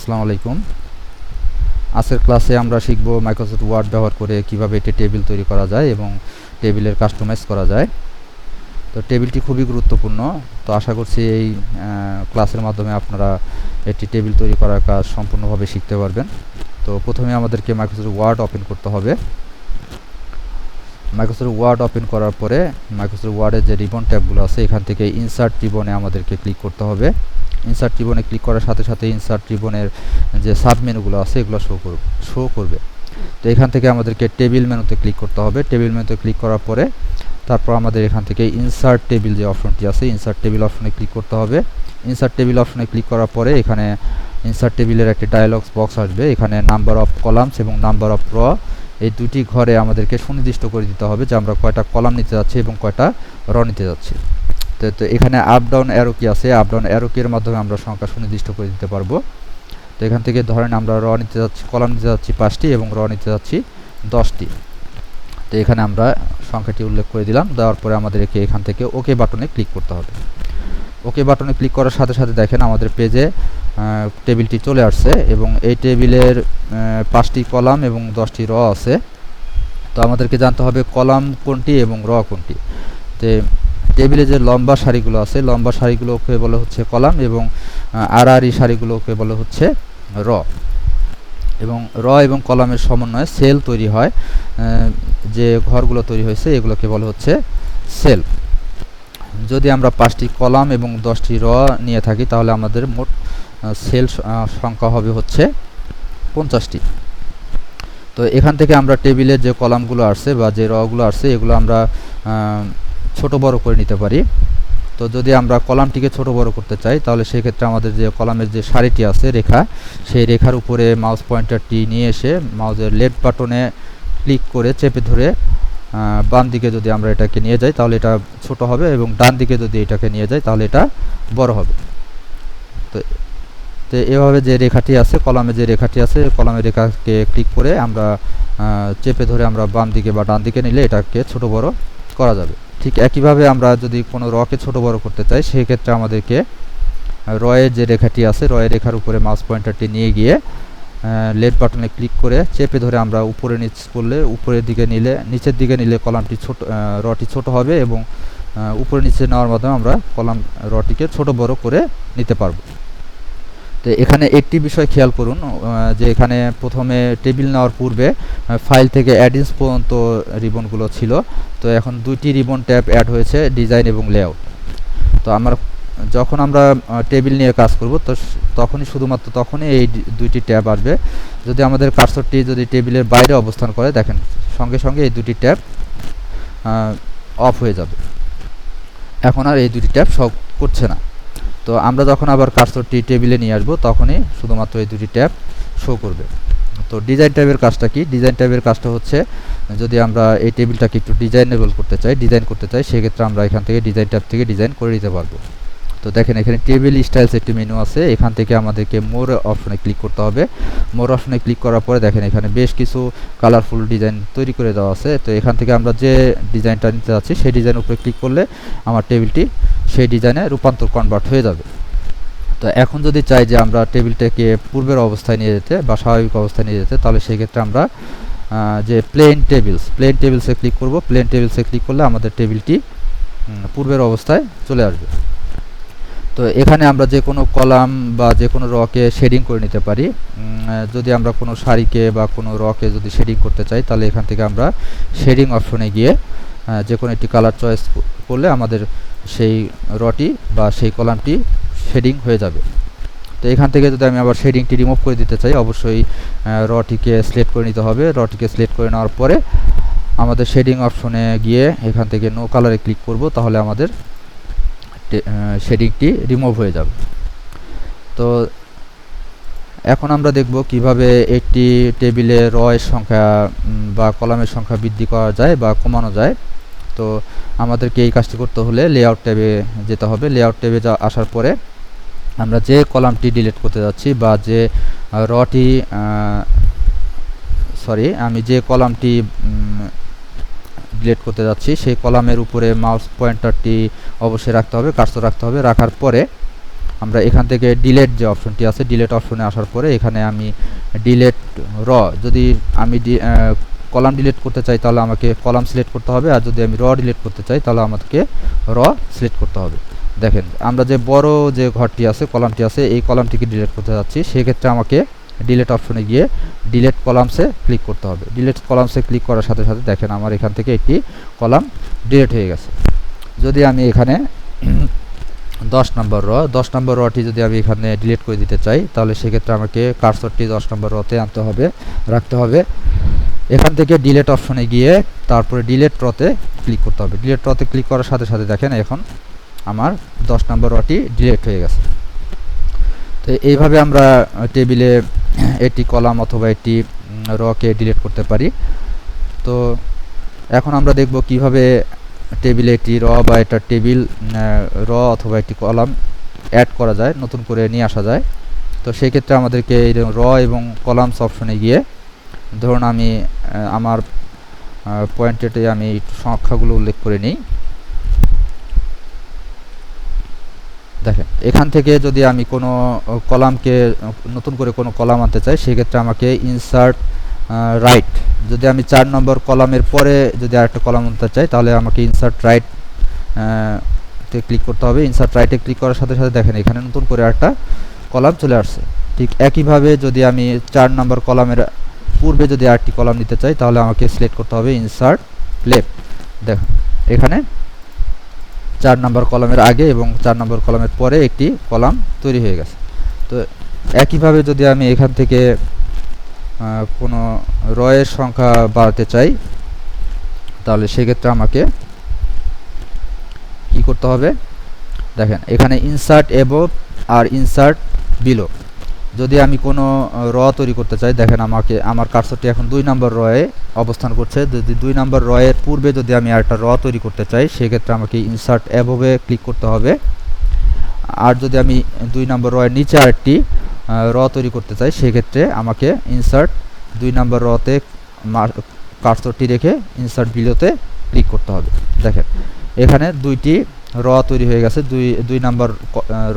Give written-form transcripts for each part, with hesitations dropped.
আসসালামু আলাইকুম। আজকের ক্লাসে আমরা শিখব মাইক্রোসফট ওয়ার্ড ব্যবহার করে কিভাবে একটি টেবিল তৈরি করা যায় এবং টেবিলের কাস্টমাইজ করা যায়। তো টেবিলটি খুবই গুরুত্বপূর্ণ। তো আশা করছি এই ক্লাসের মাধ্যমে আপনারা একটি টেবিল তৈরি করার কাজ সম্পূর্ণভাবে শিখতে পারবেন। তো প্রথমে আমাদেরকে মাইক্রোসফট ওয়ার্ড ওপেন করতে হবে। মাইক্রোসফট ওয়ার্ড ওপেন করার পরে মাইক্রোসফট ওয়ার্ডের যে রিবন ট্যাবগুলো আছে এখান থেকে ইনসার্ট রিবনে আমাদেরকে ক্লিক করতে হবে। ইনসার্ট রিবনে ক্লিক করার সাথে সাথে ইনসার্ট রিবনের যে সাব মেনুগুলো আছে এগুলো শো করবে। তো এখান থেকে আমাদেরকে টেবিল মেনুতে ক্লিক করতে হবে। টেবিল মেনুতে ক্লিক করার পরে তারপর আমাদের এখান থেকে ইনসার্ট টেবিল যে অপশনটি আছে ইনসার্ট টেবিল অপশনে ক্লিক করতে হবে। ইনসার্ট টেবিল অপশনে ক্লিক করার পরে এখানে ইনসার্ট টেবিলের একটি ডায়ালগস বক্স আসবে। এখানে নাম্বার অফ কলামস এবং নাম্বার অফ র এই দুটি ঘরে আমাদেরকে সুনির্দিষ্ট করে দিতে হবে যে আমরা কয়টা কলাম নিতে যাচ্ছি এবং কয়টা র নিতে যাচ্ছি। তো এখানে আপ ডাউন অ্যারো কি আছে, আপ ডাউন অ্যারো কির মাধ্যমে আমরা সংখ্যা সুনির্দিষ্ট করে দিতে পারবো। তো এখান থেকে ধরেন আমরা র নিতে যাচ্ছি, কলাম নিতে যাচ্ছি 5টি এবং র নিতে যাচ্ছি 10টি। তো এখানে আমরা সংখ্যাটি উল্লেখ করে দিলাম। দেওয়ার পরে আমাদেরকে এখান থেকে ওকে বাটনে ক্লিক করতে হবে। ওকে বাটনে ক্লিক করার সাথে সাথে দেখেন আমাদের পেজে টেবিলটি চলে আসছে এবং এই টেবিলের 5টি কলাম এবং 10টি র আছে। তো আমাদেরকে জানতে হবে কলাম কোনটি এবং র কোনটি। তো টেবিলে যে লম্বা সারিগুলো আছে লম্বা সারিগুলোকে বলা হচ্ছে কলাম এবং আড়াআড়ি সারিগুলোকে বলা হচ্ছে র। এবং র এবং কলামের সমন্বয়ে সেল তৈরি হয়। যে ঘরগুলো তৈরি হয়েছে এগুলোকে বলা হচ্ছে সেল। যদি আমরা 5টি কলাম এবং 10টি র নিয়ে থাকি তাহলে আমাদের মোট সেল সংখ্যা হবে হচ্ছে 50টি। তো এখান থেকে আমরা টেবিলের যে কলামগুলো আসছে বা যে রগুলো আসছে এগুলো আমরা ছোট বড় করে নিতে পারি। তো যদি আমরা কলামটিকে ছোট বড় করতে চাই তাহলে সেই ক্ষেত্রে আমাদের যে কলামের যে সারিটি আছে রেখা, সেই রেখার উপরে মাউস পয়েন্টারটি নিয়ে এসে মাউসের লেফট বাটনে ক্লিক করে চেপে ধরে বাম দিকে যদি আমরা এটাকে নিয়ে যাই তাহলে এটা ছোট হবে এবং ডান দিকে যদি এটাকে নিয়ে যাই তাহলে এটা বড় হবে। তো এভাবে যে রেখাটি আছে কলামে যে রেখাটি আছে কলামের রেখাকে ক্লিক করে আমরা চেপে ধরে আমরা বাম দিকে বা ডান দিকে নিলে এটাকে ছোট বড় করা যাবে। ঠিক একইভাবে আমরা যদি কোনো রকে ছোট বড় করতে চাই সেই ক্ষেত্রে আমাদেরকে রয়ের যে রেখাটি আছে রয়ের রেখার উপরে মাউস পয়েন্টারটি নিয়ে গিয়ে লেফট বাটনে ক্লিক করে চেপে ধরে আমরা উপরে নিচ করলে উপরের দিকে নিলে নিচের দিকে নিলে কলামটি ছোট রটি ছোট হবে এবং উপরে নিচে নেওয়ার মাধ্যমে আমরা কলাম রটিকে ছোট বড় করে নিতে পারবো। তো এখানে একটি বিষয় খেয়াল করুন যে এখানে প্রথমে টেবিল নেওয়ার পূর্বে ফাইল থেকে অ্যাডিন্স পর্যন্ত রিবনগুলো ছিল। তো এখন 2টি রিবন ট্যাব অ্যাড হয়েছে, ডিজাইন এবং লেআউট। তো যখন আমরা টেবিল নিয়ে কাজ করব তো শুধুমাত্র তখনই এই 2টি ট্যাব আসবে। যদি আমাদের কার্সরটি যদি টেবিলের বাইরে অবস্থান করে দেখেন সঙ্গে সঙ্গে এই 2টি ট্যাব অফ হয়ে যাবে। এখন আর এই 2টি ট্যাব শো করছে না। তো আমরা যখন আবার কার্সরটি টেবিলে নিয়ে আসবো তখনই শুধুমাত্র এই 2টি ট্যাব শো করবে। তো ডিজাইন ট্যাবের কাজটা কি? ডিজাইন ট্যাবের কাজটা হচ্ছে যদি আমরা এই টেবিলটাকে একটু ডিজাইনেবল করতে চাই, ডিজাইন করতে চাই সেক্ষেত্রে আমরা এখান থেকে ডিজাইন ট্যাব থেকে ডিজাইন করে নিতে পারবো। তো দেখেন এখানে টেবিল স্টাইলস একটি মেনু আছে। এখান থেকে আমাদেরকে মোর অপশনে ক্লিক করতে হবে। মোর অপশনে ক্লিক করার পরে দেখেন এখানে বেশ কিছু কালারফুল ডিজাইন তৈরি করে দেওয়া আছে। তো এখান থেকে আমরা যে ডিজাইনটা নিতে যাচ্ছি সেই ডিজাইনের উপরে ক্লিক করলে আমার টেবিলটি সেই ডিজাইনে রূপান্তর কনভার্ট হয়ে যাবে। তো এখন যদি চাই যে আমরা টেবিলটাকে পূর্বের অবস্থায় নিয়ে যেতে বা স্বাভাবিক অবস্থায় নিয়ে যেতে তাহলে সেই ক্ষেত্রে আমরা যে প্লেন টেবিলসে ক্লিক করব। প্লেন টেবিলসে ক্লিক করলে আমাদের টেবিলটি পূর্বের অবস্থায় চলে আসবে। তো এখানে আমরা যে কোনো কলাম বা যে কোনো রকে শেডিং করে নিতে পারি। যদি আমরা কোনো সারিকে বা কোনো রকে যদি শেডিং করতে চাই তাহলে এখান থেকে আমরা শেডিং অপশনে গিয়ে যে কোনো একটি কালার চয়েস করলে আমাদের সেই রটি বা সেই কলামটি শেডিং হয়ে যাবে। তো এখান থেকে যদি আমি আবার শেডিংটি রিমুভ করে দিতে চাই অবশ্যই রটিকে সিলেক্ট করে নিতে হবে। রটিকে সিলেক্ট করে নেওয়ার পরে আমাদের শেডিং অপশনে গিয়ে এখান থেকে নো কালারে ক্লিক করব তাহলে আমাদের শেডিংটি রিমুভ হয়ে যাবে। তো এখন আমরা দেখব কিভাবে একটি টেবিলে রয়ের সংখ্যা বা কলামের সংখ্যা বৃদ্ধি করা যায় বা কমানো যায়। তো আমাদেরকে এই কাজটি করতে হলে লেআউট ট্যাবে যেতে হবে। লেআউট ট্যাবে আসার পরে আমরা যে কলামটি ডিলিট করতে যাচ্ছি বা যে রটি আমি যে কলামটি ডিলিট করতে যাচ্ছি সেই কলামের উপরে মাউস পয়েন্টারটি অবশ্যই রাখতে হবে, কার্সর রাখতে হবে। রাখার পরে আমরা এখান থেকে ডিলেট যে অপশনটি আছে, ডিলেট অপশনে আসার পরে এখানে আমি ডিলেট র, যদি আমি কলাম ডিলিট করতে চাই তাহলে আমাকে কলাম সিলেক্ট করতে হবে, আর যদি আমি র ডিলিট করতে চাই তাহলে আমাকে র সিলেক্ট করতে হবে। দেখেন আমরা যে বড় যে ঘরটি আছে, কলামটি আছে, এই কলামটিকে ডিলিট করতে যাচ্ছি, সেক্ষেত্রে আমাকে ডিলিট অপশনে গিয়ে ডিলিট কলামসে ক্লিক করতে হবে। ডিলিট কলামসে ক্লিক করার সাথে সাথে দেখেন আমার এখান থেকে একটি কলাম ডিলিট হয়ে গেছে। যদি আমি এখানে 10 নম্বর রটি যদি আমি এখানে ডিলিট করে দিতে চাই তাহলে সেক্ষেত্রে আমাকে কার্সরটি 10 নম্বর রতে আনতে হবে, রাখতে হবে। এখান থেকে ডিলিট অপশনে গিয়ে তারপরে ডিলিট রতে ক্লিক করতে হবে। ডিলিট রতে ক্লিক করার সাথে সাথে দেখেন এখন আমার 10 নম্বর রটি ডিলিট হয়ে গেছে। তো এইভাবে আমরা টেবিলে একটি কলাম অথবা একটি রকে ডিলিট করতে পারি। তো এখন আমরা দেখব কিভাবে টেবিলে একটি র বা একটা টেবিল র অথবা একটি কলাম অ্যাড করা যায়, নতুন করে নিয়ে আসা যায়। তো সেই ক্ষেত্রে আমাদেরকে এই র এবং কলামস অপশনে গিয়ে, ধরুন আমি আমার পয়েন্টেতে আমি একটু সংখ্যাগুলো উল্লেখ করে নিই। দেখেন এখান থেকে যদি আমি কোনো কলামকে নতুন করে কোনো কলাম আনতে চাই সেক্ষেত্রে আমাকে ইনসার্ট রাইট, যদি আমি 4 নম্বর কলামের পরে যদি আরেকটা কলাম আনতে চাই তাহলে আমাকে ইনসার্ট রাইট তে ক্লিক করতে হবে। ইনসার্ট রাইটে ক্লিক করার সাথে সাথে দেখেন এখানে নতুন করে একটা কলাম চলে আসছে। ঠিক একইভাবে যদি আমি 4 নম্বর কলামের পূর্বে যদি আরেকটি কলাম নিতে চাই তাহলে আমাকে সিলেক্ট করতে হবে ইনসার্ট লেফট। দেখুন এখানে 4 নম্বর কলামের আগে এবং 4 নম্বর কলামের পরে একটি কলাম তৈরি হয়ে গেছে। তো একইভাবে যদি আমি এখান থেকে কোনো রয়ের সংখ্যা বাড়াতে চাই তাহলে সেক্ষেত্রে আমাকে কি করতে হবে, দেখেন এখানে ইনসার্ট অ্যাবভ আর ইনসার্ট বিলো। যদি আমি কোনো র তৈরি করতে চাই, দেখেন আমাকে আমার কার্সরটি এখন 2 নম্বর রয়ে অবস্থান করছে। যদি 2 নম্বর রয়ের পূর্বে যদি আমি আরেকটা র তৈরি করতে চাই সেক্ষেত্রে আমাকে ইনসার্ট অ্যাবভে ক্লিক করতে হবে। আর যদি আমি 2 নম্বর রয়ের নিচে আরেকটি র তৈরি করতে চাই সেক্ষেত্রে আমাকে ইনসার্ট 2 নম্বর রতে কার্সরটি রেখে ইনসার্ট বিলোতে ক্লিক করতে হবে। দেখেন এখানে দুইটি র তৈরি হয়ে গেছে, 2 নম্বর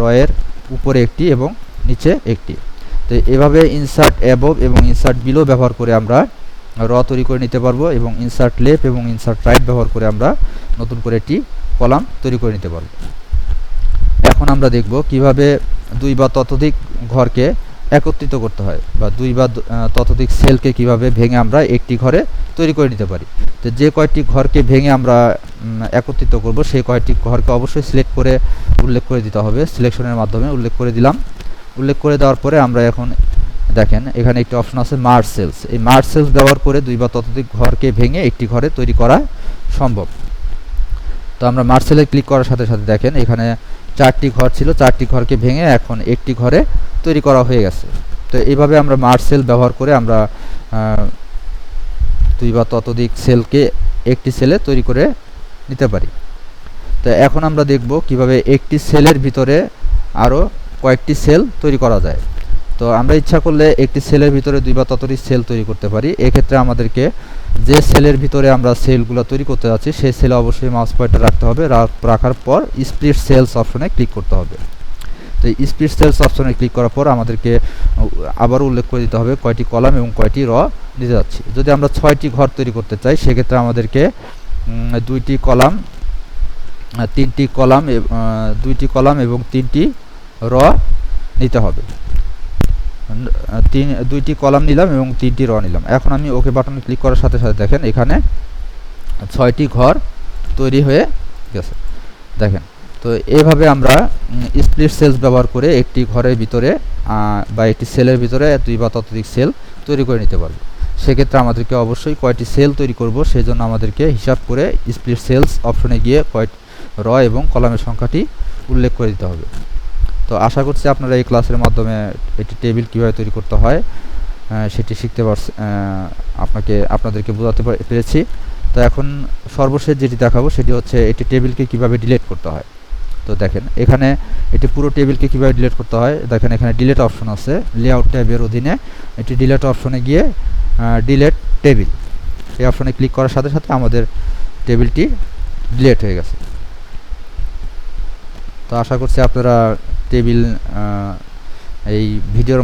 রয়ের উপরে একটি এবং নিচে একটি। তো এভাবে ইনসার্ট অ্যাবভ এবং ইনসার্ট বিলো ব্যবহার করে আমরা র তৈরি করে নিতে পারবো, এবং ইনসার্ট লেফট এবং ইনসার্ট রাইট ব্যবহার করে আমরা নতুন করে একটি কলাম তৈরি করে নিতে পারবো। এখন আমরা দেখব কিভাবে 2 বা ততোধিক ঘরকে একত্রিত করতে হয়, বা 2 বা ততোধিক সেলকে কিভাবে ভেঙে আমরা একটি ঘরে তৈরি করে নিতে পারি। তো যে কয়েকটি ঘরকে ভেঙে আমরা একত্রিত করব সেই কয়েকটি ঘরকে অবশ্যই সিলেক্ট করে উল্লেখ করে দিতে হবে। সিলেকশনের মাধ্যমে উল্লেখ করে দিলাম। উল্লেখ করে দেওয়ার পরে আমরা এখন দেখেন এখানে একটি অপশন আছে মার্জ সেলস। এই মার্জ সেলস ব্যবহার করে 2 বা ততোধিক ঘরকে ভেঙে একটি ঘরে তৈরি করা সম্ভব। তো আমরা মার্জ সেলে ক্লিক করার সাথে সাথে দেখেন এখানে 4টি ঘর ছিল, 4টি ঘরকে ভেঙে এখন একটি ঘরে তৈরি করা হয়ে গেছে। তো এইভাবে আমরা মার্জ সেল ব্যবহার করে আমরা 2 বা ততোধিক সেলকে একটি সেলে তৈরি করে নিতে পারি। তো এখন আমরা দেখব কিভাবে একটি সেলের ভিতরে আরও কয়েকটি সেল তৈরি করা যায়। তো আমরা ইচ্ছা করলে একটি সেলের ভিতরে 2 বা ততোধিক সেল তৈরি করতে পারি। এক্ষেত্রে আমাদেরকে যে সেলের ভিতরে আমরা সেলগুলো তৈরি করতে যাচ্ছি সেই সেলে অবশ্যই মাউস পয়েন্টার রাখতে হবে। রাখার পর স্প্লিট সেলস অপশনে ক্লিক করতে হবে। তো স্প্লিট সেলস অপশনে ক্লিক করার পর আমাদেরকে আবার উল্লেখ করে দিতে হবে কয়টি কলাম এবং কয়টি র দিতে যাচ্ছি। যদি আমরা 6টি ঘর তৈরি করতে চাই সেক্ষেত্রে আমাদেরকে 2টি কলাম, 3টি কলাম, 2টি কলাম এবং 3টি র নিতে হবে। 2টি কলাম নিলাম এবং 3টি র নিলাম। এখন আমি ওকে বাটনে ক্লিক করার সাথে সাথে দেখেন এখানে 6টি ঘর তৈরি হয়ে গেছে। দেখেন তো এইভাবে আমরা স্প্লিট সেলস ব্যবহার করে একটি ঘরের ভিতরে বা একটি সেলের ভিতরে 2 বা ততোধিক সেল তৈরি করে নিতে পারবো। সেক্ষেত্রে আমাদেরকে অবশ্যই কয়টি সেল তৈরি করব সেই জন্য আমাদেরকে হিসাব করে স্প্লিট সেলস অপশনে গিয়ে র এবং কলামের সংখ্যাটি উল্লেখ করে দিতে হবে। তো আশা করছি আপনারা এই ক্লাসের মাধ্যমে একটি টেবিল কীভাবে তৈরি করতে হয় সেটি শিখতে পারছি, আপনাদেরকে বোঝাতে পেরেছি। তো এখন সর্বশেষ যেটি দেখাবো সেটি হচ্ছে একটি টেবিলকে কিভাবে ডিলিট করতে হয়। তো দেখেন এখানে এটি পুরো টেবিলকে কিভাবে ডিলিট করতে হয়, দেখেন এখানে ডিলিট অপশন আছে। লেআউট ট্যাবের অধীনে এটি ডিলিট অপশনে গিয়ে ডিলিট টেবিল এই অপশনে ক্লিক করার সাথে সাথে আমাদের টেবিলটি ডিলিট হয়ে গেছে। তো আশা করছি আপনারা টেবিল এই ভিডিওর